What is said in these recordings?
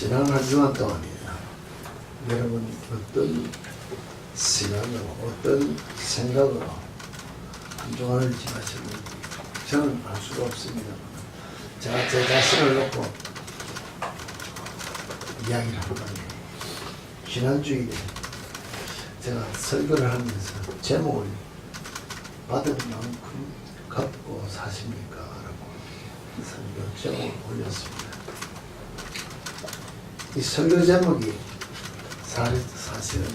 지난 한 주간 동안이에요. 여러분 어떤 시간으로 어떤 생각으로 한 주간을 지나셨는지 저는 알 수가 없습니다. 제가 제 자신을 놓고 이야기를 하면 지난주일에 제가 설교를 하면서 제목을 받은 만큼 갚고 사십니까? 라고 설교 제목을 올렸습니다. 이 설교 제목이 사실은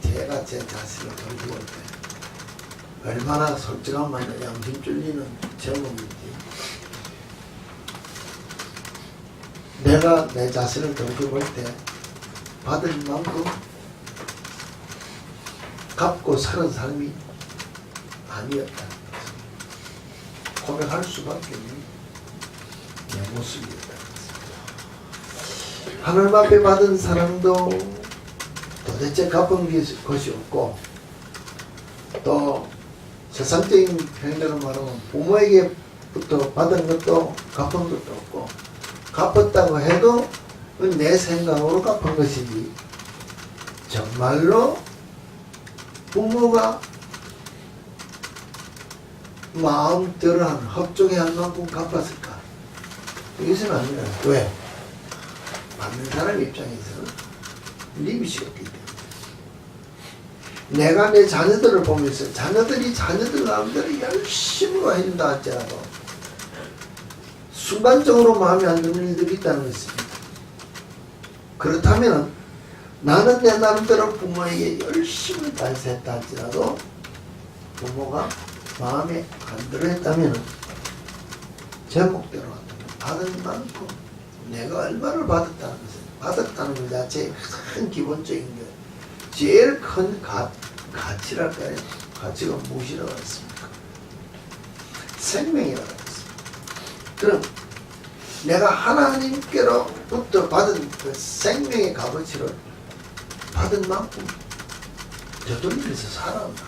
제가 제 자신을 돌볼 때 얼마나 솔직한 말이야 양심 쫄리는 제목인지, 내가 내 자신을 돌볼 때 받을 만큼 갚고 사는 삶이 아니었다는 것을 고백할 수밖에 없는 내 모습이었다는 것입니다. 하늘 앞에 받은 사랑도 도대체 갚은 것이 없고, 또 세상적인 편견으로 말하면 부모에게부터 받은 것도 갚은 것도 없고, 갚았다고 해도 내 생각으로 갚은 것이지 정말로 부모가 마음대로 한 합종해 한 만큼 갚았을까? 이것은 아니라. 왜? 받는 사람 입장에서는 리밋이 없기 때문에. 내가 내 자녀들을 보면서 자녀들 마음대로 열심히 해준다 할지라도 순간적으로 마음에 안 드는 일들이 있다는 것입니다. 그렇다면 나는 내 나름대로 부모에게 열심히 발사했다 할지라도 부모가 마음에 안 들어 했다면 제목대로 받은 만큼 내가 얼마를 받았다는 것은, 받았다는 것 자체에 큰 기본적인 게 제일 큰 가치랄까요? 가치가 무엇이라고 했습니까? 생명이라고 했습니다. 그럼 내가 하나님께로부터 받은 그 생명의 값어치를 받은 만큼 되돌리면서 살아온다.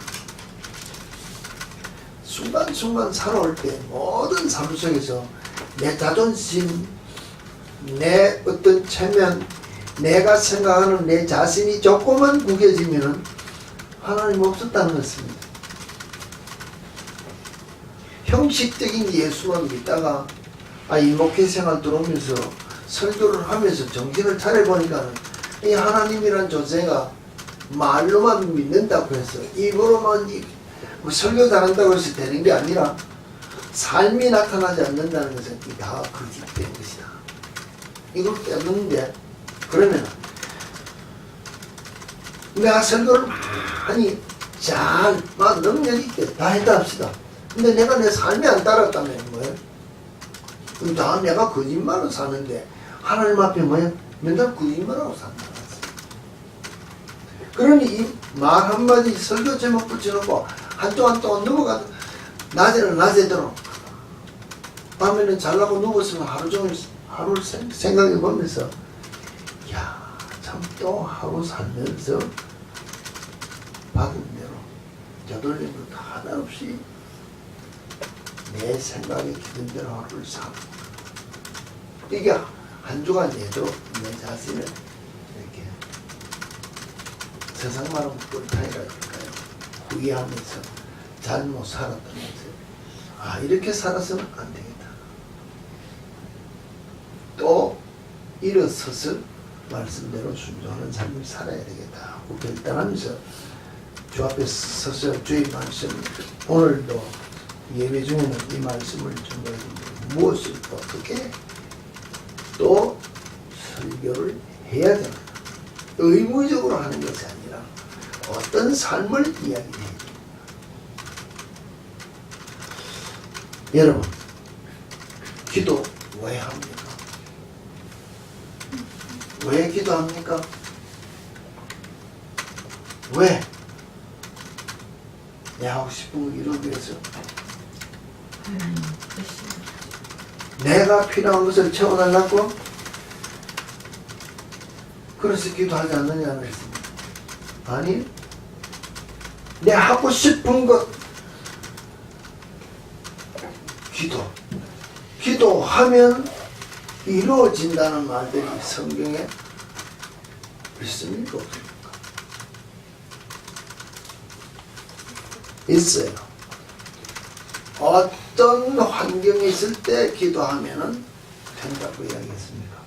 순간순간 살아올 때 모든 삶 속에서 내 자존심, 내 어떤 체면, 내가 생각하는 내 자신이 조금만 구겨지면은 하나님 없었다는 것입니다. 형식적인 예수만 믿다가 이 목회 생활 들어오면서 설교를 하면서 정신을 차려보니까는 이 하나님이란 존재가 말로만 믿는다고 해서 입으로만 설교 잘한다고 해서 되는 게 아니라 삶이 나타나지 않는다는 것은 다 거짓된 것이다. 이걸 깨닫는데, 그러면 내가 설교를 많이 잘 능력 있게 다 했다 합시다. 근데 내가 내 삶이 안 따랐다면 뭐예요? 다 내가 거짓말로 사는데 하나님 앞에 뭐예요? 맨날 거짓말하고 산다. 그러니 이 말 한마디 설교 제목 붙여놓고 한동안 넘어가, 낮에는 낮에대로, 밤에는 잘라고 누웠으면 하루 종일 하루를 생각해 보면서 참 또 하루 살면서 받은 대로 되돌린 것 하나 없이 내 생각에 기든 대로 하루를 사는, 이게 한 주간에도 내 자신을 이렇게 세상 말하면 꿀탕이라 할까요? 후회하면서 잘못 살았다면서 이렇게 살아서는 안 되겠다. 또 일어서서 말씀대로 순종하는 삶을 살아야 되겠다 하고 결단하면서 주 앞에 서서 주의 말씀, 오늘도 예배 중에는 이 말씀을 전달했는데 무엇을 어떻게 또 설교를 해야 되나, 의무적으로 하는 것이 아니라 어떤 삶을 이야기해요. 여러분, 기도 왜 합니까? 왜 기도합니까? 왜? 내 하고 싶은 거 이루기 위해서, 내가 필요한 것을 채워달라고? 그래서 기도하지 않느냐는 했습니다. 아니, 내 하고 싶은 것, 기도하면 이루어진다는 말들이 성경에 있습니까? 없습니까? 있어요. 어떤 환경에 있을 때 기도하면은 된다고 이야기했습니까?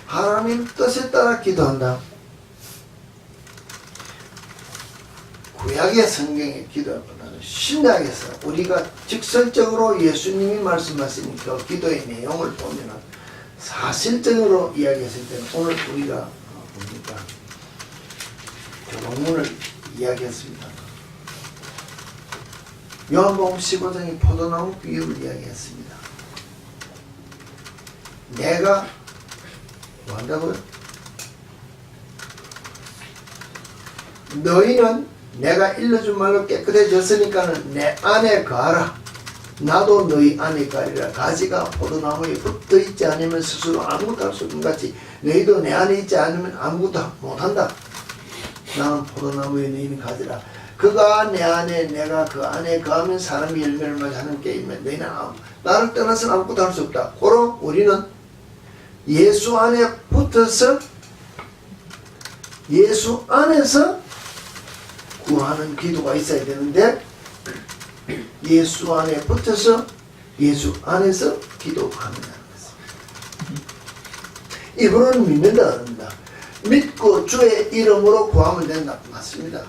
하나님 뜻에 따라 기도한다. 구약의 성경의 기도보다는 신약에서 우리가 직설적으로 예수님이 말씀하신 그 기도의 내용을 보면 사실적으로 이야기했을 때는 오늘 우리가 보니까 교본문을 이야기했습니다. 요한복음 15장의 포도나무 비유를 이야기했습니다. 내가 뭐 한다고요? 너희는 내가 일러준 말로 깨끗해졌으니까는 내 안에 거하라. 나도 너희 안에 거하리라. 가지가 포도나무에 붙어있지 않으면 스스로 아무것도 할 수 없는 같이 너희도 내 안에 있지 않으면 아무것도 못한다. 나는 포도나무에 너희는 가지라. 그가 내 안에 내가 그 안에 거하면 사람이 열매를 맺어 하나님께 이르면 너희는 나를 떠나서는 아무것도 할 수 없다. 고로 우리는 예수 안에 붙어서 예수 안에서 구하는 기도가 있어야 되는데 예수 안에 붙어서 예수 안에서 기도하느냐는 것입니다. 이분은 믿는다 그럽니다. 믿고 주의 이름으로 구하면 된다. 맞습니다.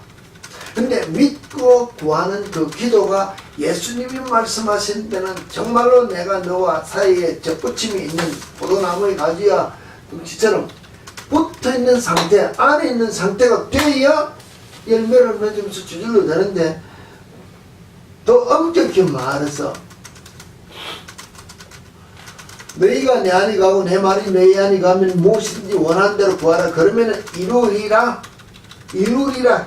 근데 믿고 구하는 그 기도가 예수님이 말씀하신 때는 정말로 내가 너와 사이에 접붙임이 있는 포도나무의 가지와 덩치처럼 붙어있는 상태, 안에 있는 상태가 돼야 열매를 맺으면서 주질러 되는데, 더 엄격히 말해서 너희가 내 안에 가고 내 말이 너희 안에 가면 무엇이든지 원하는 대로 구하라. 그러면 이루리라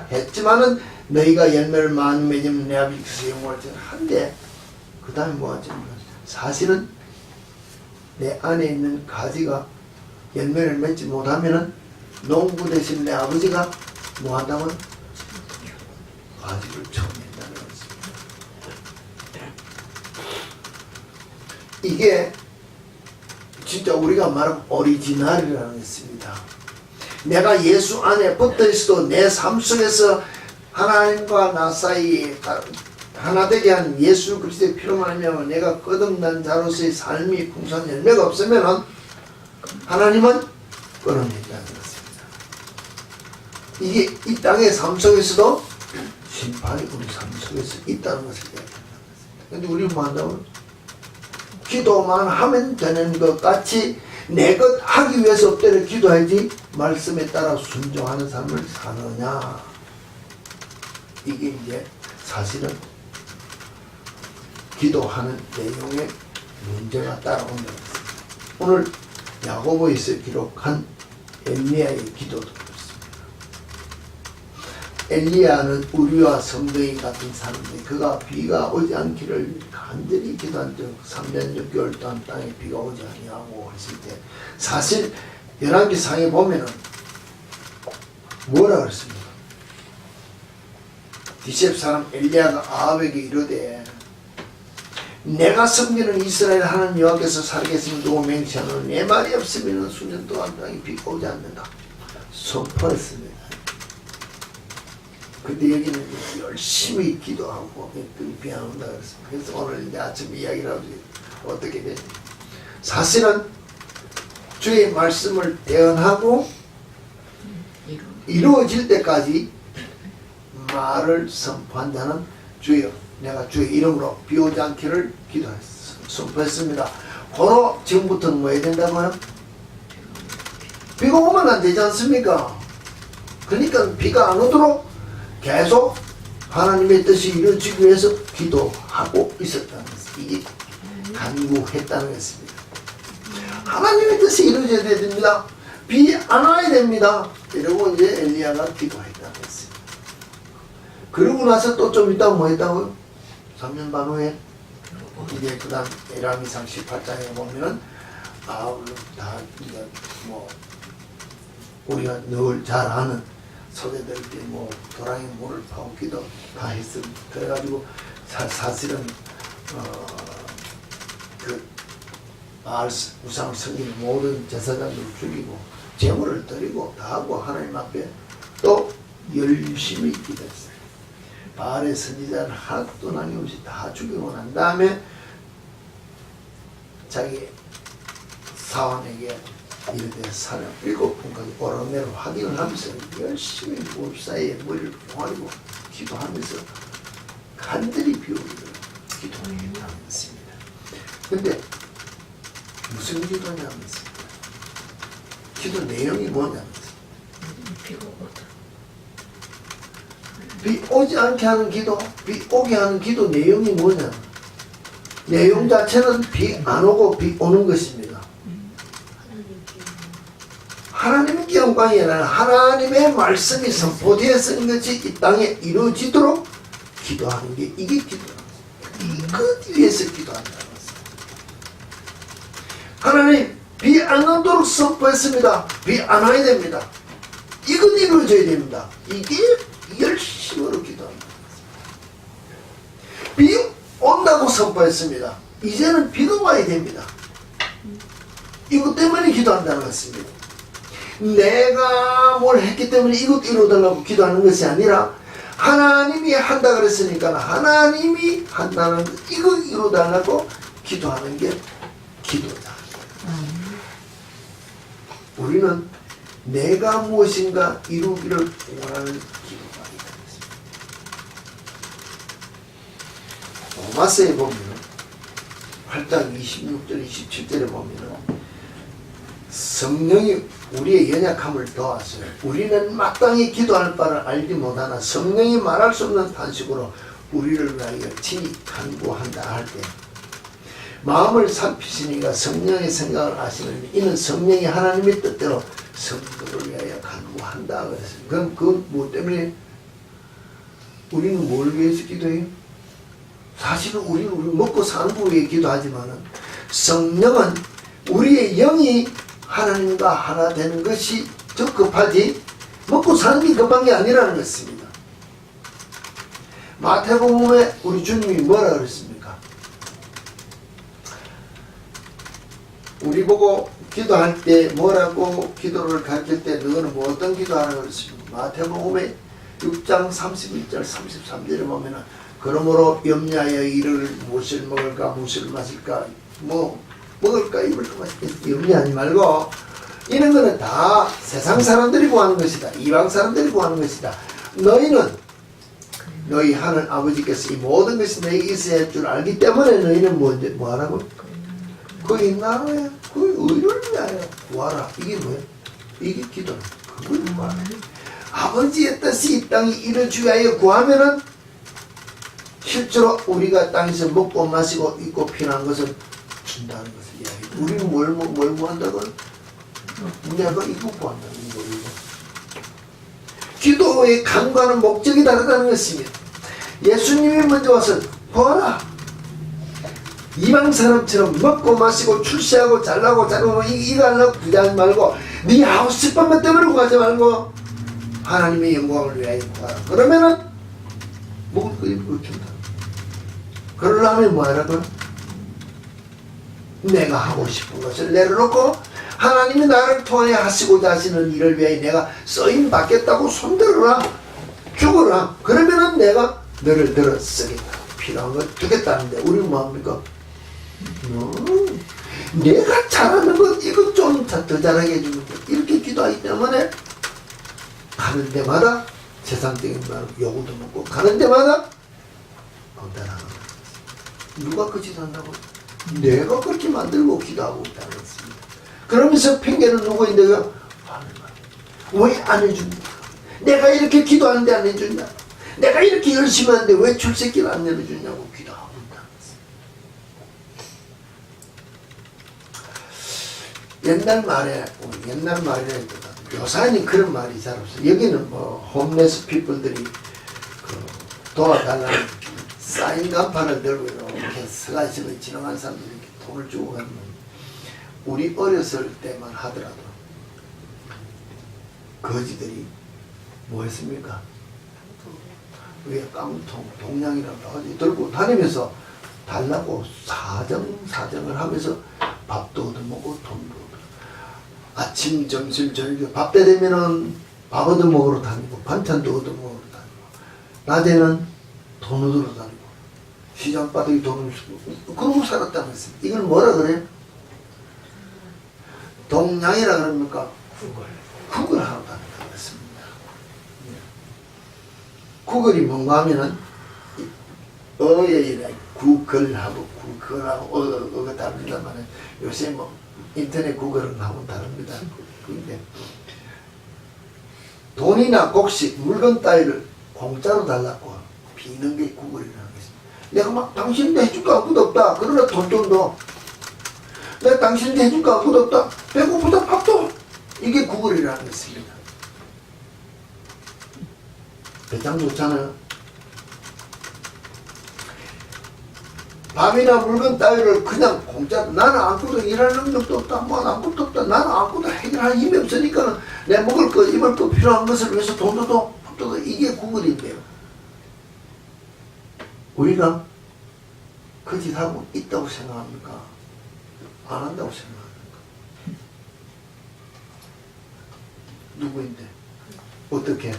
했지만은 너희가 열매를 많이 맺으면 내 아버지께서 영광을 주라 한데, 그 다음에 뭐하지? 사실은 내 안에 있는 가지가 열매를 맺지 못하면은 농부 대신 내 아버지가 뭐한다면 가지를 쳐낸다는 것입니다. 이게 진짜 우리가 말하면 오리지널이라는 것입니다. 내가 예수 안에 붙어 있어도 내 삶 속에서 하나님과 나 사이에 하나 되게 한 예수 그리스도의 피로만 하면 내가 거듭난 자로서의 삶이 풍성한 열매가 없으면 하나님은 끊어낸다는 것입니다. 이게 이 땅의 삶 속에서도 심판이 우리 삶 속에서 있다는 것을 이야기한다는 것입니다. 그런데 우리는 뭐 한다고? 기도만 하면 되는 것 같이 내 것 하기 위해서 없대를 기도하지 말씀에 따라 순종하는 삶을 사느냐. 이게 이제 사실은 기도하는 내용에 문제가 따라온다는 것입니다. 오늘 야고보에서 기록한 엘리야의 기도도 그렇습니다. 엘리야는 우리와 성도인 같은 사람인데 그가 비가 오지 않기를 간절히 기도한 적 3년 6개월 동안 땅에 비가 오지 아니하고 했을 때 사실 열왕기상에 보면은 뭐라 그랬습니까? 디셉 사람 엘리야가 아합에게 이르되 내가 섬기는 이스라엘 하나님 여호와께서 살겠으면 누구 맹세하노니 내 말이 없으면 수년 동안 땅에 비가 오지 않는다 선포했습니다. 근데 여기는 열심히 기도하고 비 안 온다 그랬습니다. 그래서 오늘 이제 아침 이야기를 하고 어떻게 되냐, 사실은 주의 말씀을 대언하고 이루어질 때까지 말을 선포한 자는 주여 내가 주의 이름으로 비 오지 않기를 선포했습니다. 바로 지금부터는 뭐 해야 된다고요? 비가 오면 안 되지 않습니까? 그러니까 비가 안 오도록 계속 하나님의 뜻이 이루어지기 위해서 기도하고 있었다는 것입니다. 이게 간구했다는 것입니다. 하나님의 뜻이 이루어져야 됩니다. 비 안 와야 됩니다. 이러고 이제 엘리야가 기도했다는 것입니다. 그러고 나서 또 좀 있다가 뭐 했다고요? 3년 반 후에 이제 그 다음 열왕기상 18장에 보면은 다 이제 뭐 우리가 늘 잘 아는 소대들끼리 뭐 도랑에 물을 파오기도 다 했습니다. 그래가지고 사실은 그 그 바알 우상 섬기는 모든 제사장들을 죽이고 제물을 드리고 다 하고 하나님 앞에 또 열심히 기도했어요. 바알의 선지자는 하나도 남김없이 다 죽이고 난 다음에 자기 사원에게 이르되 사람 7분까지 오락내로 확인을 하면서 열심히 무사히에 머리를 조아리고 기도하면서 간절히 비우기를 기도했다는 것입니다. 근데 무슨 기도냐면서 기도 내용이 뭐냐면서 비 오지 않게 하는 기도, 비 오게 하는 기도 내용이 뭐냐면 내용 자체는 비 안 오고 비 오는 것입니다. 하나님의 영광이 아니라 하나님의 말씀이 선포되어서 이것이 이 땅에 이루어지도록 기도하는 게 이게 기도라는 것입니다. 이것 위해서 기도한다는 것입니다. 하나님 비 안 오도록 선포했습니다. 비 안 와야 됩니다. 이것 이루어져야 됩니다. 이게 열심으로 기도한다는 것입니다. 비 온다고 선포했습니다. 이제는 비가 와야 됩니다. 이것 때문에 기도한다는 것입니다. 내가 뭘 했기 때문에 이것 이루어달라고 기도하는 것이 아니라 하나님이 한다 그랬으니까 하나님이 한다는 이것 이루어달라고 기도하는 게 기도다. 우리는 내가 무엇인가 이루기를 원하는 기도가 있습니다. 로마서에 보면 8장 26절 27절에 보면 성령이 우리의 연약함을 도와서 우리는 마땅히 기도할 바를 알지 못하나 성령이 말할 수 없는 탄식으로 우리를 위하여 친히 간구한다 할 때 마음을 살피시니까 성령의 생각을 아시느니 이는 성령이 하나님의 뜻대로 성도를 위하여 간구한다 그랬어요. 그럼 그건 뭐 때문에 우리는 뭘 위해서 기도해요? 사실은 우리는 우리 먹고 사는 거 위해 기도하지만은 성령은 우리의 영이 하나님과 하나 되는 것이 더 급하지 먹고 사는 게 급한 게 아니라는 것입니다. 마태복음에 우리 주님이 뭐라 그랬습니까? 우리 보고 기도할 때 뭐라고 기도를 가르칠 때 너는 뭐 어떤 기도하라고 그랬습니까? 마태복음에 6장 31절 33절에 보면은 그러므로 염려하여 이를 무엇을 먹을까 무엇을 마실까 뭐 먹을까 입을까 마실까 염려하지 말고 이런 거는 다 세상 사람들이 구하는 것이다. 이방 사람들이 구하는 것이다. 너희는 너희 하늘 아버지께서 이 모든 것이 너에게 있어야 할 줄 알기 때문에 너희는 뭐 하라고? 그의 나라에 그의 의를 위하여 구하라. 이게 뭐예요? 이게 기도는 그걸 구하라. 아버지의 뜻이 이 땅에 이루어지기 위하여 구하면은 실제로 우리가 땅에서 먹고 마시고 입고 피난 것을 준다는 것을 이야기해요. 우리는 뭘 구한다고? 내가 이거 구한다는 거예요. 기도의 간과는 목적이 다르다는 것입니다. 예수님이 먼저 와서 보아라. 이방 사람처럼 먹고 마시고 출세하고 잘나고 잘나고 이거 하려고 구하지 말고 네 하고 싶은 것 때문에 구하지 말고 하나님의 영광을 위하여 구하라. 그러면은 먹을 거 입을 준다. 그러려면 뭐하라고요? 내가 하고 싶은 것을 내려놓고 하나님이 나를 통하여 하시고자 하시는 일을 위하여 내가 쓰임 받겠다고 손들어라. 죽어라. 그러면은 내가 너를 들어 쓰겠다. 필요한 걸 주겠다는데 우리는 뭐합니까? 내가 잘하는 것 이것 좀 더 잘하게 해주면 돼. 이렇게 기도하기 때문에 가는 데마다 세상적인 말 요구도 먹고 가는 데마다 건달하는 거예요. 누가 그 짓 한다고? 내가 그렇게 만들고 기도하고 있다는 것입니다. 그러면서 핑계는 누구인데요? 왜 안 해줍니까? 내가 이렇게 기도하는데 안 해주냐? 내가 이렇게 열심히 하는데 왜 출세기를 안 내려주냐고 기도하고 있다는 것입니다. 옛날 말에 요사는 그런 말이 잘 없어요. 여기는 뭐 홈레스 피플들이 그 도와달라는 사인 간판을 들고 이렇게 서가시면 지나간 사람들이 이렇게 돈을 주고 가면 우리 어렸을 때만 하더라도 거지들이 뭐 했습니까? 위에 깡통, 동냥이라고 들고 다니면서 달라고 사정을 하면서 밥도 얻어먹고 돈도 얻어. 아침, 점심, 저녁 밥때 되면은 밥 얻어먹으러 다니고 반찬도 얻어먹으러 다니고 낮에는 돈 얻으러 다니고 시장 바닥에 돈을 쓰고 그러고 살았다는 것입니다. 이걸 뭐라 그래요? 동양이라 그럽니까? 국을 하러 다닌다고 했습니다. 국을이 뭔가 하면은 어예이라 구걸하고 구걸하고 어가 다릅니다만 요새 뭐 인터넷 구걸은 하고 다릅니다. 그런데 돈이나 곡식 물건 따위를 공짜로 달라고 비는 게 구걸이라는 것입니다. 내가 막 당신한테 해줄 거 아무것도 없다. 그러나 돈 좀 더. 내가 당신한테 해줄 거 아무것도 없다. 배고프다 밥도. 이게 구걸이라는 것입니다. 배짱 좋잖아요. 밥이나 물건 따위를 그냥 공짜로 나는 아무것도 일할 능력도 없다. 뭐 아무것도 없다. 나는 아무것도 해결할 힘이 없으니까 내 먹을 거 입을 거 필요한 것을 위해서 돈도 더 밥도 더. 이게 구걸인데요. 우리가 그 짓 하고 있다고 생각합니까? 안 한다고 생각합니까? 누구인데? 어떻게?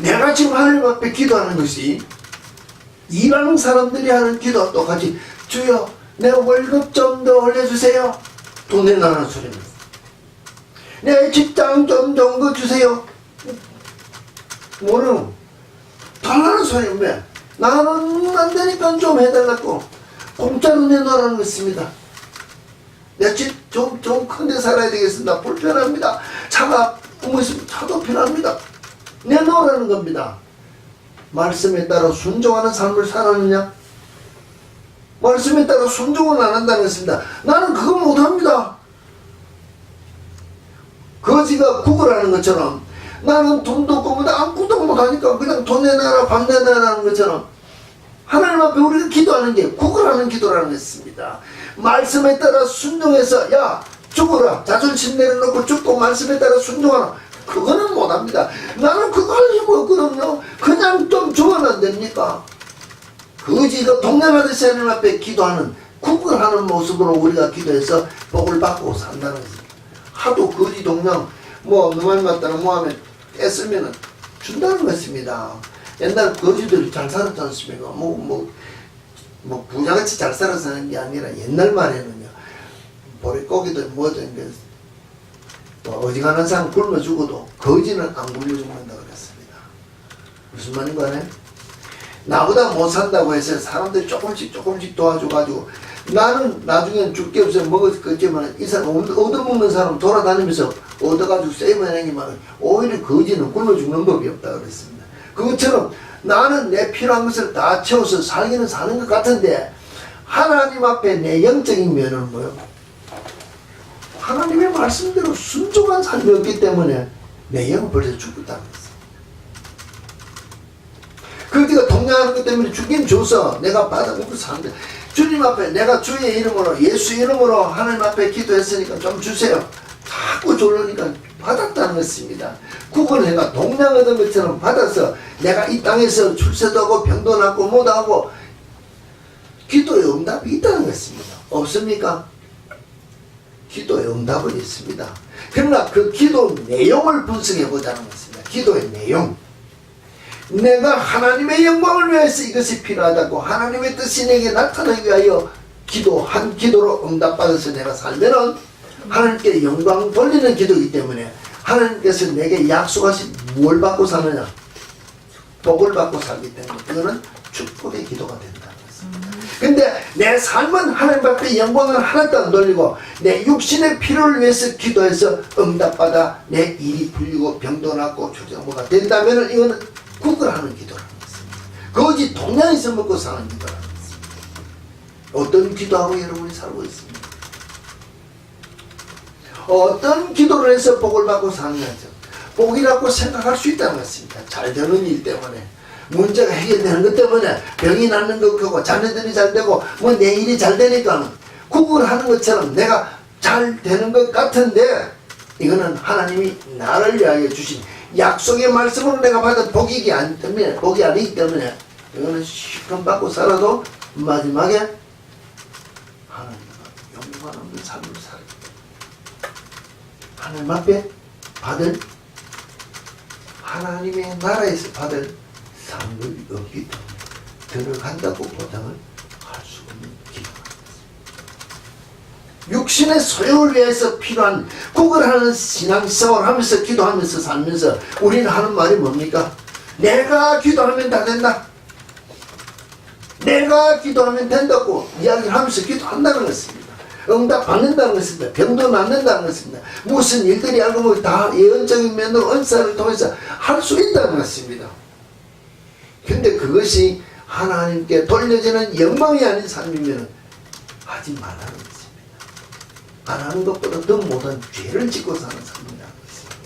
내가 지금 하나님 앞에 기도하는 것이 일하는 사람들이 하는 기도와 똑같이 주여 내 월급 좀 더 올려주세요. 돈 내놔라는 소리입니다. 내 직장 좀 좋은 거 주세요. 뭐는 달라는 소리는 왜? 나는 안 되니까 좀 해달라고 공짜로 내놔라는 것입니다. 내 집 좀 큰 데 살아야 되겠습니다. 불편합니다. 차가 있으면 차도 필요합니다. 내놓으라는 겁니다. 말씀에 따라 순종하는 삶을 살았느냐? 말씀에 따라 순종을 안 한다는 것입니다. 나는 그거 못합니다. 거지가 구걸하는 것처럼 나는 돈도 없고 아무것도 못하니까 그냥 돈 내놔라 밥 내놔라는 것처럼 하나님 앞에 우리가 기도하는 게 구걸하는 기도라는 것입니다. 말씀에 따라 순종해서 야 죽어라 자존심 내려놓고 죽고 말씀에 따라 순종하라. 그거는 못합니다. 나는 그거 할 힘 없거든요. 그냥 좀 주면 안 됩니까? 거지가 동냥하듯이 하나님 앞에 기도하는 구걸하는 모습으로 우리가 기도해서 복을 받고 산다는 것입니다. 하도 거지 동냥 뭐 너말 맞다가 뭐 하면 떼쓰면 준다는 것입니다. 옛날 거지들이 잘 살았지 않습니까? 뭐 부자같이 잘 살아서 하는 게 아니라 옛날 말에는요 보릿고기도 뭐든 어지간한 사람 굶어 죽어도 거지는 안 굶어 죽는다 그랬습니다. 무슨 말인가 하네? 나보다 못 산다고 해서 사람들이 조금씩 도와줘가지고 나는 나중엔 줄 게 없어서 먹을 거 없지만 이 사람 얻어먹는 사람 돌아다니면서 얻어가지고 세이브해내기만 오히려 거지는 굶어 죽는 법이 없다 그랬습니다. 그것처럼 나는 내 필요한 것을 다 채워서 살기는 사는 것 같은데 하나님 앞에 내 영적인 면은 뭐예요? 하나님의 말씀대로 순종한 삶이 없기 때문에 내 영은 벌써 죽었다는 것입니다. 그렇게 동냥하는 것 때문에 주긴 줘서 내가 받아먹고 사는데 주님 앞에 내가 주의 이름으로 예수 이름으로 하나님 앞에 기도했으니까 좀 주세요. 자꾸 졸르니까 받았다는 것입니다. 그걸 내가 동냥 얻은 것처럼 받아서 내가 이 땅에서 출세도 하고 병도 낫고 뭐도 하고 기도의 응답이 있다는 것입니다. 없습니까? 기도의 응답은 있습니다. 그러나 그 기도 내용을 분석해 보자는 것입니다. 기도의 내용. 내가 하나님의 영광을 위해서 이것이 필요하다고 하나님의 뜻이 내게 나타나기 위하여 기도한 기도로 응답받아서 내가 살면은 하나님께 영광 돌리는 기도이기 때문에 하나님께서 내게 약속하신 뭘 받고 사느냐? 복을 받고 살기 때문에 그거는 축복의 기도가 된다는 것입니다. 근데 내 삶은 하나님 앞에 영광을 하나도 안 돌리고 내 육신의 필요를 위해서 기도해서 응답받아 내 일이 풀리고 병도 낫고 조정모가 된다면 이거는 구걸하는 기도라는 것입니다. 거지 동양에서 먹고 사는 기도라는 것입니다. 어떤 기도하고 여러분이 살고 있습니다. 어떤 기도를 해서 복을 받고 사느냐죠. 복이라고 생각할 수 있다는 것입니다. 잘 되는 일 때문에 문제가 해결되는 것 때문에 병이 낫는 것 같고 자녀들이 잘 되고 뭐 내 일이 잘 되니까 구걸하는 것처럼 내가 잘 되는 것 같은데 이거는 하나님이 나를 위하여 주신 약속의 말씀으로 내가 받은 복이 아니기 때문에 이거는 시간 받고 살아도 마지막에 하나님과 영광 없는 삶을 살아요. 하나님 앞에 받을 하나님의 나라에서 받을 상급이 없기 때문에 들어간다고 보장을 할 수 없는 기도가 있습니다. 육신의 소욕을 위해서 필요한 구걸하는 신앙생활을 하면서 기도하면서 살면서 우리는 하는 말이 뭡니까? 내가 기도하면 다 된다. 내가 기도하면 된다고 이야기를 하면서 기도한다는 것입니다. 응답 받는다는 것입니다. 병도 낫는다는 것입니다. 무슨 일들이 알고 보면 다 예언적인 면으로 은사를 통해서 할 수 있다는 것입니다. 근데 그것이 하나님께 돌려지는 영광이 아닌 삶이면 하지 말라는 것입니다. 안 하는 것보다 더 못한 죄를 짓고 사는 삶이라는 것입니다.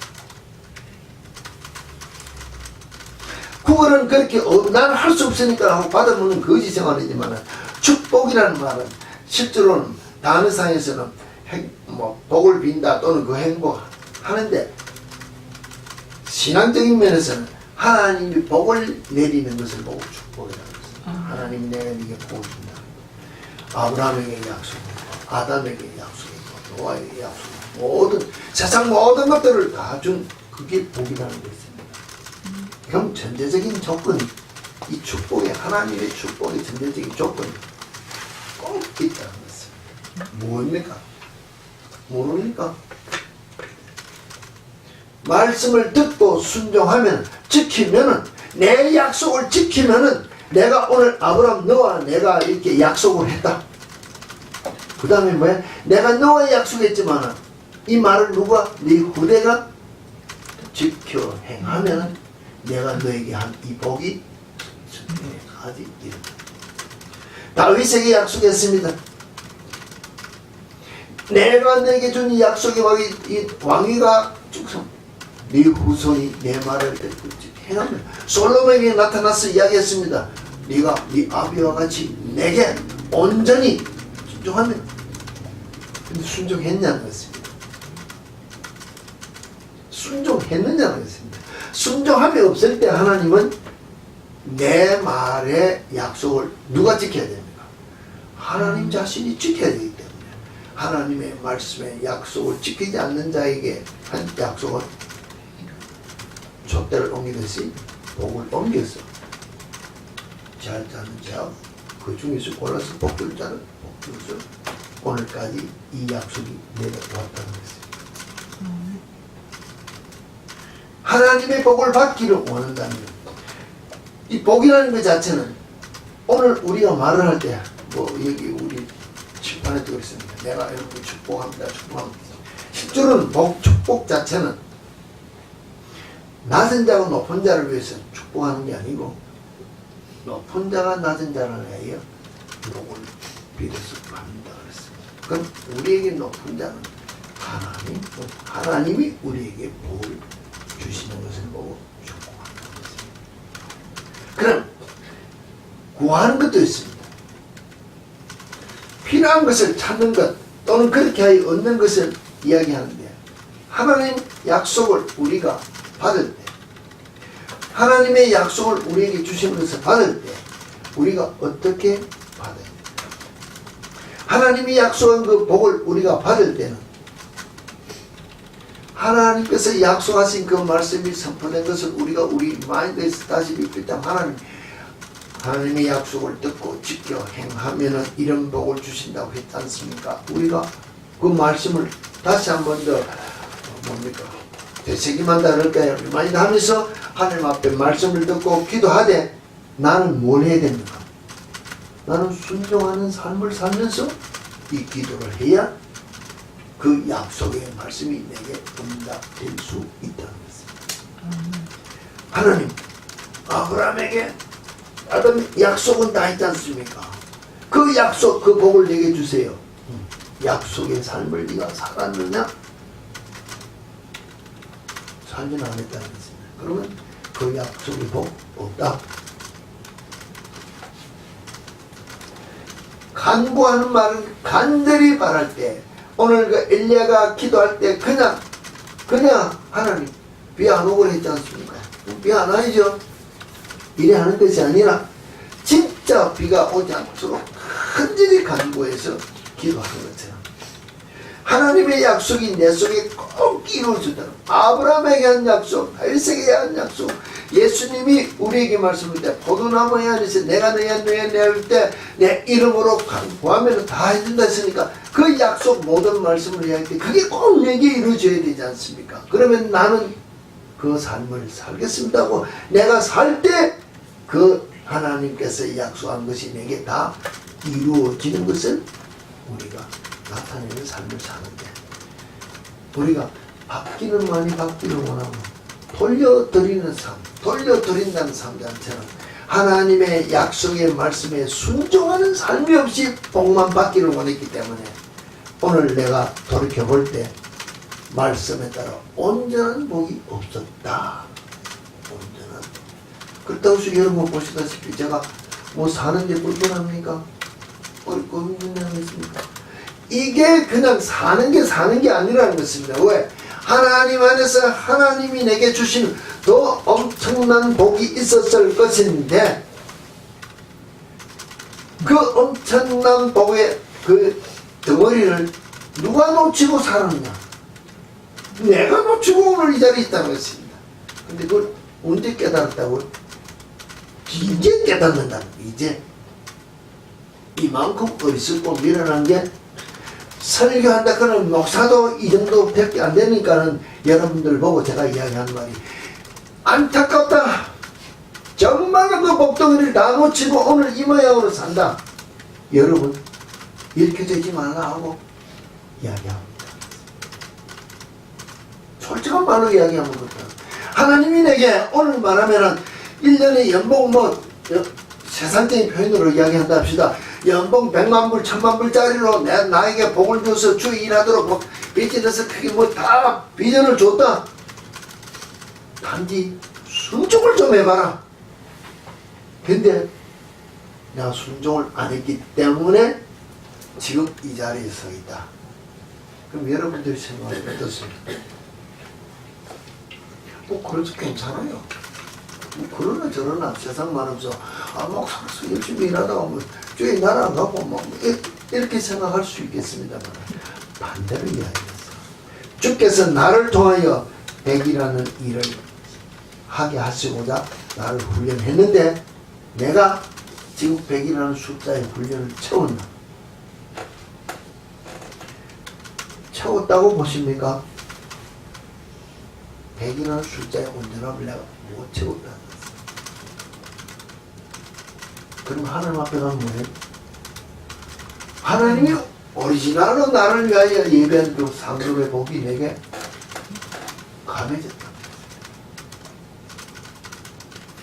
그거는 그렇게 나는 할 수 없으니까 하고 받아먹는 거짓 생활이지만 축복이라는 말은 실제로는 단어상에서는 복을 빈다 또는 그 행복 하는데 신앙적인 면에서는 하나님이 복을 내리는 것을 보고 축복이라는 것입니다. 하나님이 내가 네게 복을 준다. 아브라함에게 약속이고 아담에게 약속이고 노아에게 약속이고 모든 세상 모든 것들을 다 준 그게 복이라는 것입니다. 그럼 전제적인 조건이 이 축복에 하나님의 축복의 전제적인 조건이 꼭 있다는 것입니다. 무엇입니까? 모릅니까? 말씀을 듣고 순종하면 지키면은 내 약속을 지키면은 내가 오늘 아브라함 너와 내가 이렇게 약속을 했다. 그 다음에 뭐야? 내가 너와 약속했지만은 이 말을 누가 네 후대가 지켜 행하면은 내가 너에게 한 이 복이 천대까지 이른다. 다윗에게 약속했습니다. 내가 너에게 준 이 약속의 왕위가 쭉성 네 후손이 내 말을 듣고 행하면 솔로몬에게 나타나서 이야기했습니다. 네가 네 아비와 같이 내게 온전히 순종하면 근데 순종했냐는 것입니다. 순종했느냐는 것입니다. 순종함이 없을 때 하나님은 내 말의 약속을 누가 지켜야 됩니까? 하나님 자신이 지켜야 되기 때문에 하나님의 말씀의 약속을 지키지 않는 자에게 한 약속은 촛대를 옮기듯이 복을 옮겨서 잘 자는 자, 그 중에서 골라서 복 줄 자는 복 줘서 오늘까지 이 약속이 내려왔다는 것입니다. 하나님의 복을 받기를 원한다면 이 복이라는 것 자체는 오늘 우리가 말을 할 때 뭐 여기 우리 칠판에도 그랬습니다. 내가 이렇게 축복합니다. 축복합니다. 실제로는 축복 자체는 낮은 자가 높은 자를 위해서 축복하는 게 아니고 높은 자가 낮은 자를 위하여 복을 빌어서 받는다 그랬습니다. 그럼 우리에게 높은 자는 하나님이 우리에게 복을 주시는 것을 보고 축복한다는 것입니다. 그럼 구하는 것도 있습니다. 필요한 것을 찾는 것 또는 그렇게 하여 얻는 것을 이야기하는데 하나님 약속을 우리가 받을 때 하나님의 약속을 우리에게 주시는 것을 받을 때 우리가 어떻게 받아야 됩니까? 하나님이 약속한 그 복을 우리가 받을 때는 하나님께서 약속하신 그 말씀이 선포된 것을 우리가 우리 마인드에서 다시 믿을 때 하나님의 약속을 듣고 지켜 행하면은 이런 복을 주신다고 했지 않습니까? 우리가 그 말씀을 다시 한 번 더 뭡니까? 되새김한다 그럴까요? 리마인드 하면서 하나님 앞에 말씀을 듣고 기도하되 나는 뭘 해야 됩니까? 나는 순종하는 삶을 살면서 이 기도를 해야 그 약속의 말씀이 내게 응답될 수 있다는 것입니다. 하나님 아브라함에게 받은 약속은 다 있지 않습니까? 그 약속, 그 복을 내게 주세요. 약속의 삶을 네가 살았느냐? 살지는 않았다는 것입니다. 그러면 그 약속의 복 없다. 간구하는 말은 간절히 바랄 때 오늘 그 엘리야가 기도할 때 그냥 하나님 비 안 오고 했지 않습니까? 비 안 와야죠. 이래 하는 것이 아니라 진짜 비가 오지 않도록 간절히 간구해서 기도하는 것처럼 하나님의 약속이 내 속에 꼭 이루어지도록 아브라함에게 한 약속, 다윗에게 한 약속, 예수님이 우리에게 말씀할 때 포도나무에 안에서 내가 너희 할 때 내 이름으로 구하면 다 해준다 했으니까 그 약속 모든 말씀을 할 때 그게 꼭 내게 이루어져야 되지 않습니까? 그러면 나는 그 삶을 살겠습니다 하고 내가 살 때 그 하나님께서 약속한 것이 내게 다 이루어지는 것을 우리가 나타내는 삶을 사는데 우리가 받기는 많이 받기를 원하고 돌려드리는 삶, 돌려드린다는 삶자처럼 하나님의 약속의 말씀에 순종하는 삶이 없이 복만 받기를 원했기 때문에 오늘 내가 돌이켜볼 때 말씀에 따라 온전한 복이 없었다. 온전한. 그렇다고 해서 여러분 보시다시피 제가 뭐 사는 게 불편합니까? 어렵고 힘든다겠습니까? 이게 그냥 사는 게 아니라는 것입니다. 왜? 하나님 안에서 하나님이 내게 주신 더 엄청난 복이 있었을 것인데 그 엄청난 복의 그 덩어리를 누가 놓치고 살았냐? 내가 놓치고 오늘 이 자리에 있다는 것입니다. 근데 그걸 언제 깨달았다고요? 이제 깨닫는다. 이제 이만큼 어리석고 미련한 게 설교한다 그러면 목사도 이 정도 밖에 안 되니까는 여러분들 보고 제가 이야기하는 말이 안타깝다. 정말로 그 복덩이를 다 놓치고 오늘 이 모양으로 산다. 여러분 이렇게 되지 말라 하고 이야기합니다. 솔직한 말로 이야기하는 것도 하나님이 내게 오늘 말하면은 1년에 연봉 세상적인 표현으로 이야기한다 합시다. 연봉 100만 불, 1000만 불짜리로 나에게 복을 줘서 주 일하도록 비즈니스 크게 다 비전을 줬다. 단지 순종을 좀 해봐라. 근데 내가 순종을 안 했기 때문에 지금 이 자리에 서 있다. 그럼 여러분들이 생각하면 어떻습니까? 뭐 그래서 괜찮아요. 뭐 그러나 저러나 세상 말하면서 목사로서 열심히 일하다가 뭐 주에 나라 안 가고 뭐 이렇게 생각할 수 있겠습니다만 반대로 이야기했어. 주께서 나를 통하여 100이라는 일을 하게 하시고자 나를 훈련했는데 내가 지금 100이라는 숫자의 훈련을 채웠나? 채웠다고 보십니까? 100이라는 숫자의 온전함을 내가 못 채웠다. 그럼 하나님 앞에 가면 뭐예요? 하나님이 오리지널로 나를 위하여 예배한 그 상급의 복이 내게 감해졌다.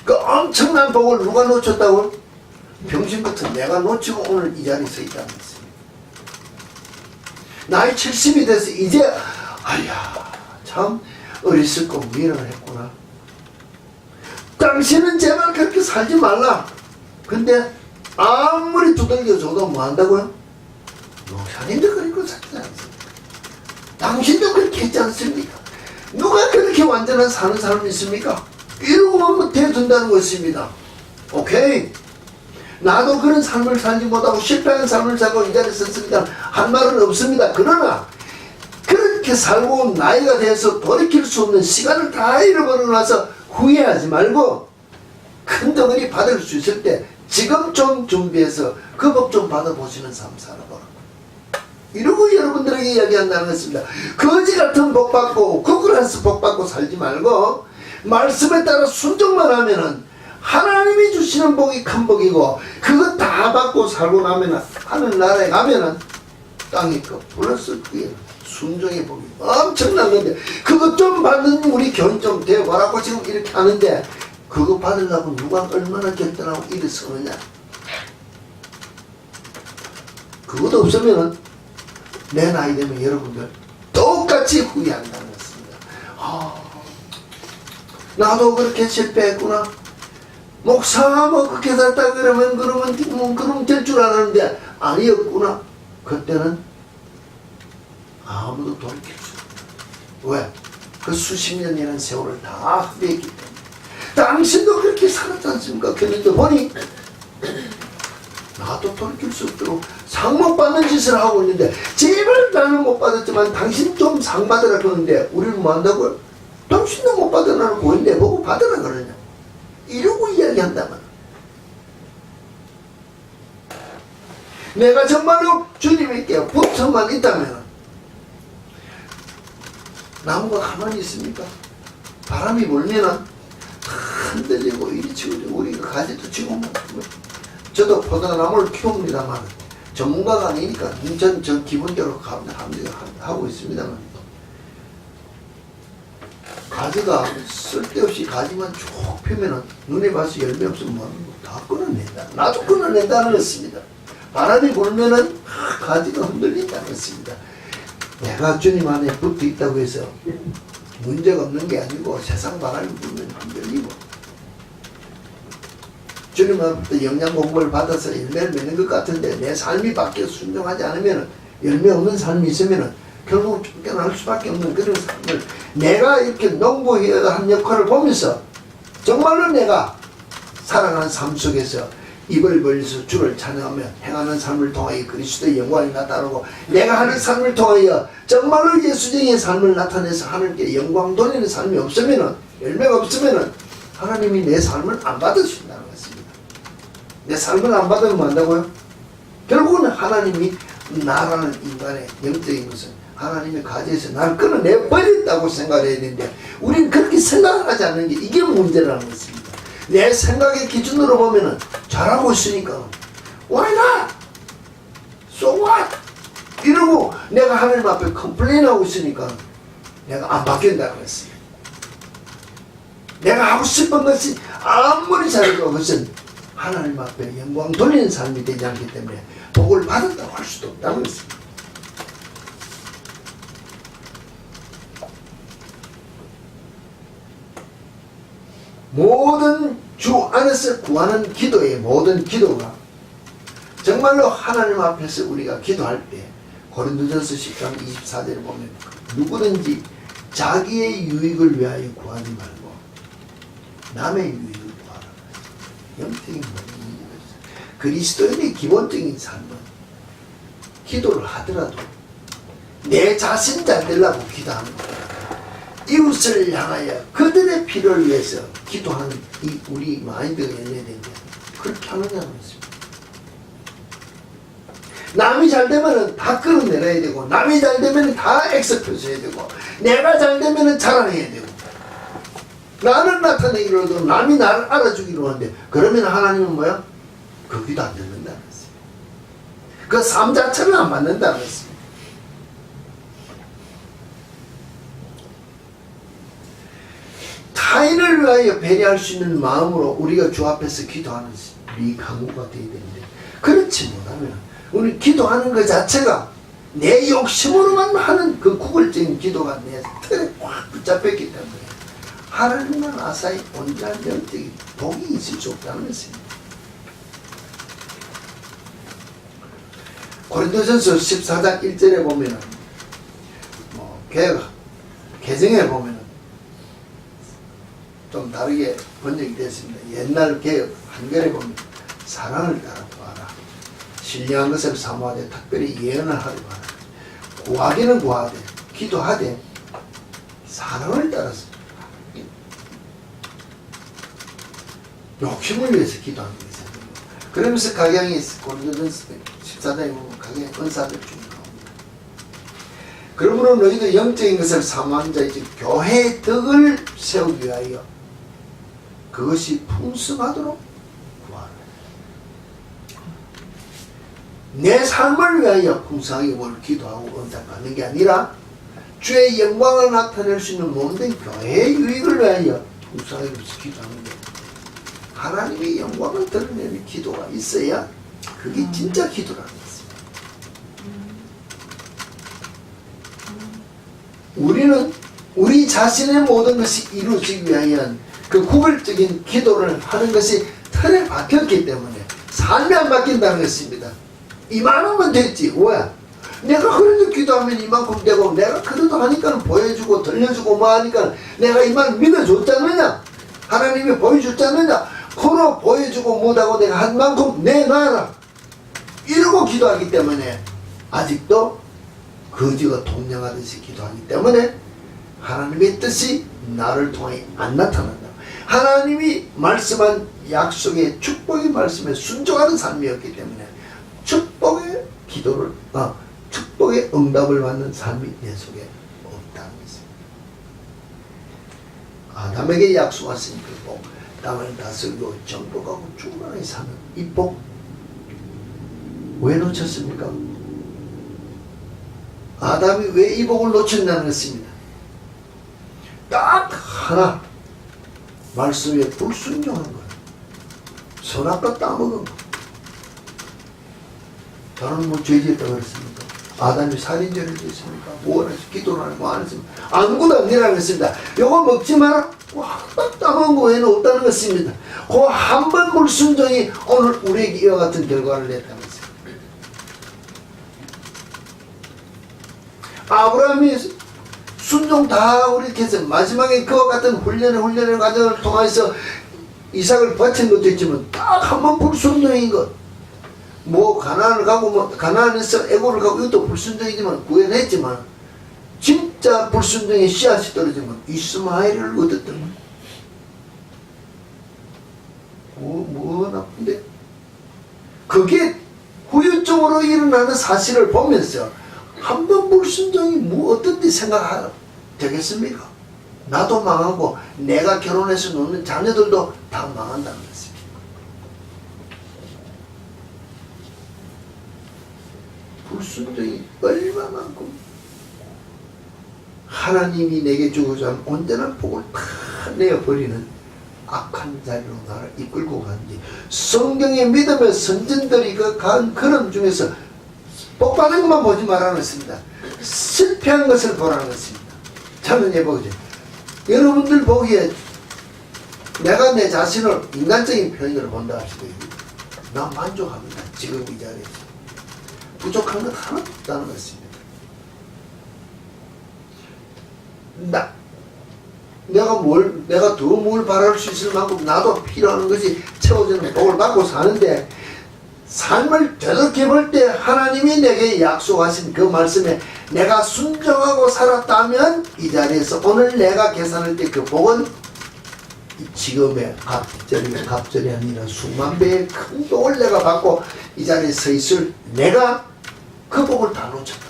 그 엄청난 복을 누가 놓쳤다고? 병신 같은 내가 놓치고 오늘 이 자리에 서 있다는 것입니다. 나이 70이 돼서 이제 아야 참 어리석고 미련을 했구나. 당신은 제발 그렇게 살지 말라. 근데 아무리 두들겨줘도 뭐 한다고요? 목사님도 그렇게 살지 않습니까? 당신도 그렇게 했지 않습니까? 누가 그렇게 완전한 사는 사람이 있습니까? 이러고만 못해준다는 것입니다. 오케이. 나도 그런 삶을 살지 못하고 실패한 삶을 살고 이 자리에 섰습니다. 한 말은 없습니다. 그러나 그렇게 살고 나이가 돼서 돌이킬 수 없는 시간을 다 잃어버리고 나서 후회하지 말고 큰 덩어리 받을 수 있을 때 지금 좀 준비해서 그 복 좀 받아보시는 삶 살아보라. 이러고 여러분들에게 이야기한다는 것입니다. 거지 같은 복 받고 구글한스 복 받고 살지 말고 말씀에 따라 순종만 하면은 하나님이 주시는 복이 큰 복이고 그거 다 받고 살고 나면은 하늘나라에 가면은 땅이 그 플러스 그게 순종의 복이 엄청난 건데 그거 좀 받는 우리 교인 좀 되어보라고 지금 이렇게 하는데 그거 받으려고 누가 얼마나 결단하고 일을 쓰느냐. 그것도 없으면은 내 나이 되면 여러분들 똑같이 후회한다는 것입니다. 나도 그렇게 실패했구나. 목사 뭐 그렇게 살다 그러면 될 줄 알았는데 아니었구나. 그때는 아무도 돌이킬 수 없다. 왜? 그 수십 년이라는 세월을 다 후회했기 때문에. 당신도 그렇게 살았지 않습니까? 그런데 보니 나도 돌이킬 수 없도록 상 못 받는 짓을 하고 있는데 제발 나는 못 받았지만 당신 좀 상 받으라 그러는데 우리는 뭐 한다고요? 당신도 못 받아놓고 왜 내보고 받으라 그러냐 이러고 이야기한다면 내가 정말로 주님께 붙어만 있다면 나무가 가만히 있습니까? 바람이 불면은 흔들리고 이리 치고 우리가 가지도 치고 저도 포도나무를 키웁니다만 전문가가 아니니까 전 기본적으로 하고 있습니다만 가지가 쓸데없이 가지만 쭉 펴면은 눈에 봐서 열매 없으면 다 끊어낸다. 나도 끊어낸다는 것입니다. 바람이 불면은 가지가 흔들린다는 것입니다. 내가 주님 안에 붙어 있다고 해서 문제가 없는 게 아니고 세상 바람이 불면 흔들리고 주님 앞에 영양 공부를 받아서 열매를 맺는 것 같은데 내 삶이 바뀌어 순종하지 않으면 열매 없는 삶이 있으면 결국 쫓겨날 수밖에 없는 그런 삶을 내가 이렇게 농부해야 한 역할을 보면서 정말로 내가 살아가는 삶 속에서 입을 벌려서 주를 찬양하며 행하는 삶을 통하여 그리스도의 영광이 나타나고 내가 하는 삶을 통하여 정말로 예수쟁이의 삶을 나타내서 하나님께 영광 돌리는 삶이 없으면 열매가 없으면 하나님이 내 삶을 안 받으신다는 것입니다. 내 삶을 안 받으면 뭐 한다고요? 결국은 하나님이 나라는 인간의 영적인 것은 하나님의 가지에서 나를 끊어내 버렸다고 생각을 해야 되는데 우리는 그렇게 생각을 하지 않는 게 이게 문제라는 것입니다. 내 생각의 기준으로 보면은 잘하고 있으니까 Why not? So what? 이러고 내가 하나님 앞에 컴플레인하고 있으니까 내가 안 바뀐다는 것이에요. 내가 하고 싶은 것이 아무리 잘해도 그것은 하나님 앞에 영광 돌리는 삶이 되지 않기 때문에 복을 받았다고 할 수도 없다는 것입니다. 모든 주 안에서 구하는 기도의 모든 기도가 정말로 하나님 앞에서 우리가 기도할 때 고린도전서 10장 24절을 보면 누구든지 자기의 유익을 위하여 구하지 말고 남의 유익을 구하라. 영적인 모든 그리스도인의 기본적인 삶은 기도를 하더라도 내 자신 잘 되려고 기도하는 거예요. 이웃을 향하여 그들의 필요를 위해서 기도하는 이 우리 마인드가 연결되는데 그렇게 하느냐는 것입니다. 남이 잘 되면 다 끌어내려야 되고 남이 잘 되면 다 엑스표스 해야 되고 내가 잘 되면 자랑해야 되고 나는 나타내기로 해도 남이 나를 알아주기로 하는데 그러면 하나님은 뭐야? 그 기도 안 듣는다는 것입니다. 그 삶 자체를 안 받는다는 것입니다. 타인을 위하여 배려할 수 있는 마음으로 우리가 주 앞에서 기도하는 우리 강구가 되어야 되는데 그렇지 못하면 우리 기도하는 것 자체가 내 욕심으로만 하는 그 구걸적인 기도가 내 틀에 꽉 붙잡혔기 때문에 하나님은 아사히 온전한 영적인 독이 있을 수 없다는 것입니다. 고린도전서 14장 1절에 보면은 개정에 보면은 좀 다르게 번역이 됐습니다. 옛날 개혁 한글에 보면 사랑을 따라 구하라. 신령한 것을 사모하되 특별히 예언을 하려 하라. 구하기는 구하되 기도하되 사랑을 따라서 욕심을 위해서 기도하는 것이죠. 그러면서 각양이 고린도전서 14장에 보면 각양의 은사들 중에 나옵니다. 그러므로 너희도 영적인 것을 사모한 자 즉 교회의 덕을 세우기 위하여 그것이 풍성하도록 구하라. 내 삶을 위하여 풍성하게 뭘 기도하고 언작받는 게 아니라 주의 영광을 나타낼 수 있는 모든 교회의 유익을 위하여 풍성하게 기도하는 게 하나님의 영광을 드러내는 기도가 있어야 그게 진짜 기도라는 것입니다. 우리는 우리 자신의 모든 것이 이루어지기 위하여 그 구별적인 기도를 하는 것이 틀에 박혔기 때문에 삶이 안 바뀐다는 것입니다. 이만하면 됐지. 왜? 내가 그래도 기도하면 이만큼 되고 내가 그래도 하니까 보여주고 들려주고 뭐 하니까 내가 이만 믿어줬지 않느냐? 하나님이 보여줬지 않느냐? 코로 보여주고 못하고 내가 한 만큼 내놔라. 가지고 기도하기 때문에 아직도 거지가 동냥하듯이 기도하기 때문에 하나님의 뜻이 나를 통해 안 나타난다. 하나님이 말씀한 약속의 축복의 말씀에 순종하는 삶이었기 때문에 축복의 기도를 축복의 응답을 받는 삶이 내 속에 없다는 것입니다. 아담에게 약속하신 그 복, 땅을 다스리고 정복하고 충만하게 사는 이 복 왜 놓쳤습니까? 아담이 왜 이 복을 놓쳤다는 것입니다. 딱 하나, 말씀에 불순종한 거예요. 선악과 따먹은 거. 저는 뭐 죄지었다고 그랬습니까? 아담이 살인죄를 지었습니까? 뭐 하나 기도를 하고 안 했습니까? 아무것도 없니라고 했습니다. 요거 먹지 마라. 딱 따먹은 거 외에는 없다는 것입니다. 그 한 번 불순종이 오늘 우리에게 이와 같은 결과를 냈다는 것입니다. 아브라함이 순종 다 우리 해서 마지막에 그와 같은 훈련의 과정을 통해서 이삭을 바친 것도 있지만 딱 한 번 불순종인 것. 뭐 가나안을 가고 뭐 가나안에서 애고를 가고 이것도 불순종이지만 구현했지만 진짜 불순종의 씨앗이 떨어지면 이스마엘을 얻었던 거예요. 뭐 나쁜데? 그게 후유증으로 일어나는 사실을 보면서 한 번 불순종이 뭐 어떤지 생각하라 되겠습니까? 나도 망하고 내가 결혼해서 놓는 자녀들도 다 망한다는 것입니다. 불순종이 얼마만큼 하나님이 내게 주고자 하는 온전한 복을 다 내어버리는 악한 자리로 나를 이끌고 가는지 성경의 믿음의 선진들이 간 그런 중에서 복 받은 것만 보지 말라는 것입니다. 실패한 것을 보라는 것입니다. 저는 해보죠. 여러분들 보기에 내가 내 자신을 인간적인 표현으로 본다 하시고 난 만족합니다. 지금 이 자리에서 부족한 것 하나도 없다는 것입니다. 내가 더 뭘 바랄 수 있을 만큼 나도 필요한 것이 채워지는 복을 받고 사는데 삶을 되돌게 볼 때 하나님이 내게 약속하신 그 말씀에 내가 순종하고 살았다면 이 자리에서 오늘 내가 계산할 때 그 복은 지금의 갑절이 아니라 수만 배의 큰 복을 내가 받고 이 자리에 서 있을 내가 그 복을 다 놓쳤다.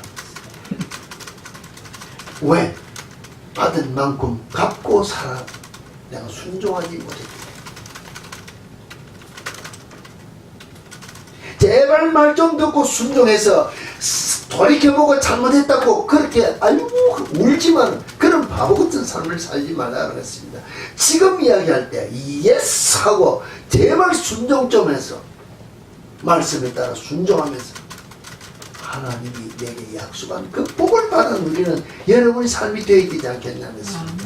왜? 받은 만큼 갚고 살아 내가 순종하지 못했다. 제발 말 좀 듣고 순종해서 돌이켜보고 잘못했다고 그렇게 아이고 울지만 그런 바보 같은 삶을 살지 말라는 것입니다. 지금 이야기할 때 예스 하고 제발 순종 좀 해서 말씀에 따라 순종하면서 하나님이 내게 약속한 그 복을 받은 우리는 여러분의 삶이 되어야 되지 않겠냐는 것입니다.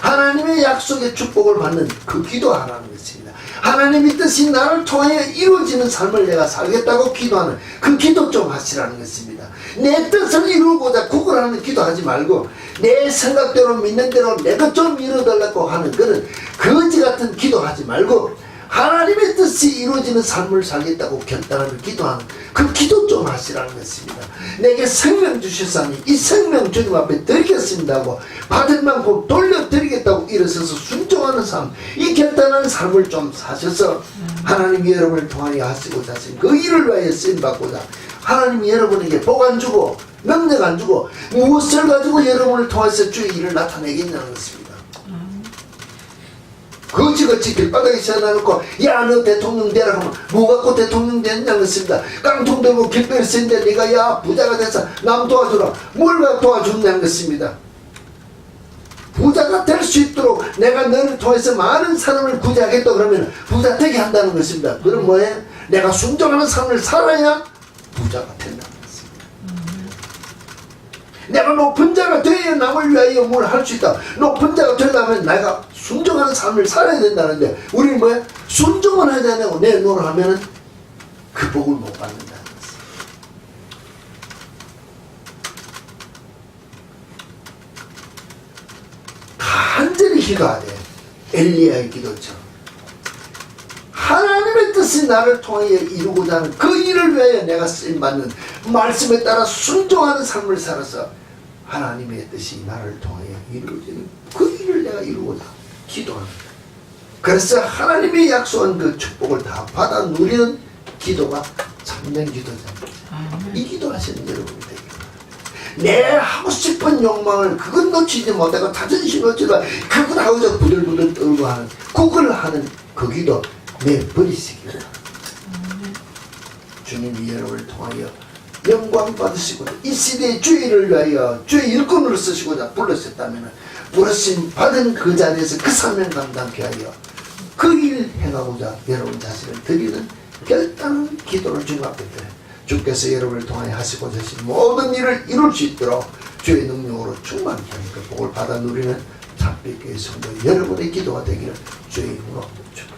하나님의 약속의 축복을 받는 그 기도하라는 것입니다. 하나님의 뜻이 나를 통하여 이루어지는 삶을 내가 살겠다고 기도하는 그 기도 좀 하시라는 것입니다. 내 뜻을 이루고자 구걸하는 기도하지 말고 내 생각대로 믿는 대로 내가 좀 이루어달라고 하는 그런 거지 같은 기도하지 말고 하나님의 뜻이 이루어지는 삶을 살겠다고 결단하며 기도하는 그 기도 좀 하시라는 것입니다. 내게 생명 주셨사니 이 생명 주님 앞에 드리겠습니다 하고 받은 만큼 돌려드리겠다고 일어서서 순종하는 삶, 이 결단하는 삶을 좀 사셔서 하나님이 여러분을 통하여 하시고자 하신 그 일을 위하여 쓰임받고자 하나님이 여러분에게 복 안 주고 능력 안 주고 무엇을 가지고 여러분을 통해서 주의 일을 나타내겠냐는 것입니다. 거지같이 길바닥에 세워놓고 야 너 대통령 되라 하면 뭐 갖고 대통령 됐냐는 것입니다. 깡통 들고 길바닥에 세는데 네가 야 부자가 돼서 남 도와주라 뭘 도와주냐는 것입니다. 부자가 될 수 있도록 내가 너를 통해서 많은 사람을 구제하겠다 그러면 부자 되게 한다는 것입니다. 그럼 뭐해? 내가 순종하는 삶을 살아야 부자가 된다는 것입니다. 내가 높은 자가 되어야 남을 위하여 뭘 할 수 있다. 높은 자가 되려면 내가 순종하는 삶을 살아야 된다는데 우리는 뭐야? 순종을 하지 않고 내 노를 하면은 그 복을 못 받는다는 것입니다. 간절히 기도하되 엘리야의 기도처럼 하나님의 뜻을 그것이 나를 통하여 이루고자 하는 그 일을 위하여 내가 쓰임받는 말씀에 따라 순종하는 삶을 살아서 하나님의 뜻이 나를 통하여 이루어지는 그 일을 내가 이루고자 기도합니다. 그래서 하나님이 약속한 그 축복을 다 받아 누리는 기도가 참된 기도자입니다. 이 기도하시는 여러분이 되길 바랍니다. 내 하고 싶은 욕망을 그건 놓치지 못하고 자존심 놓치고 그걸 하고자 부들부들 떨고 하는 그걸 하는 그 기도 내버리시기 바랍니다. 주님이 여러분을 통하여 영광 받으시고자 이 시대의 주의를 위하여 주의 일꾼으로 쓰시고자 불렀었다면 부르심 받은 그 자리에서 그 사명 감당케 하여 그 일 행하고자 여러분 자신을 드리는 결단한 기도를 주님 앞에 드려요. 주께서 여러분을 통하여 하시고자 하신 모든 일을 이룰 수 있도록 주의 능력으로 충만케 하는 그 복을 받아 누리는 참빛교회 성도 여러분의 기도가 되기를 주의 이름으로 축복합니다.